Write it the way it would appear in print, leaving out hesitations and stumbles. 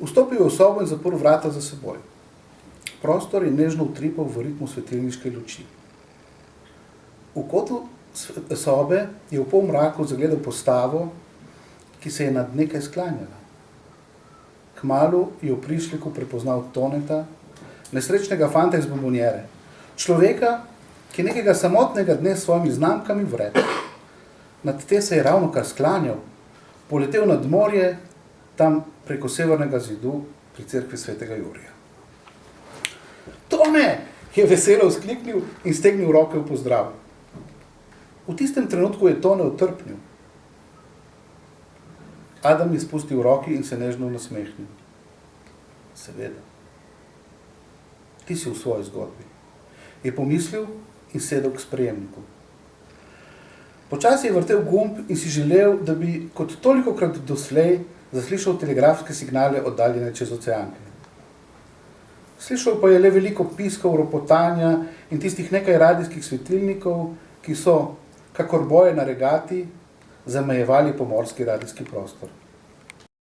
Vstopil je v sobo in zaprl vrata za seboj. Prostor je nežno utripal v ritmu svetilniške luči. V kotu sobe je v polmraku zagledal postavo, ki se je nad nekaj sklanjala. Kmalu je v prišleku prepoznal Toneta, nesrečnega fanta iz bombonjere. Človeka, ki nekega samotnega dne s svojimi znamkami vred. Nad te se je ravnokar sklanjal, poletel nad morje, tam preko severnega zidu pri cerkvi svetega Jurija. Tone! Je veselo vzkliknil in stegnil roke v pozdrav. V tistem trenutku je Tone utrpnil. Adam je spustil roki in se nežno nasmehnil. Seveda. Ti si v svoji zgodbi. Je pomislil in sedel k sprejemniku. Počasi je vrtel gumb in si želel, da bi kot tolikokrat doslej zaslišal telegrafske signale oddaljene čez oceanke. Slišal pa je le veliko piskov, ropotanja in tistih nekaj radijskih svetilnikov, ki so, kakor boje na regati, zamejevali pomorski radijski prostor.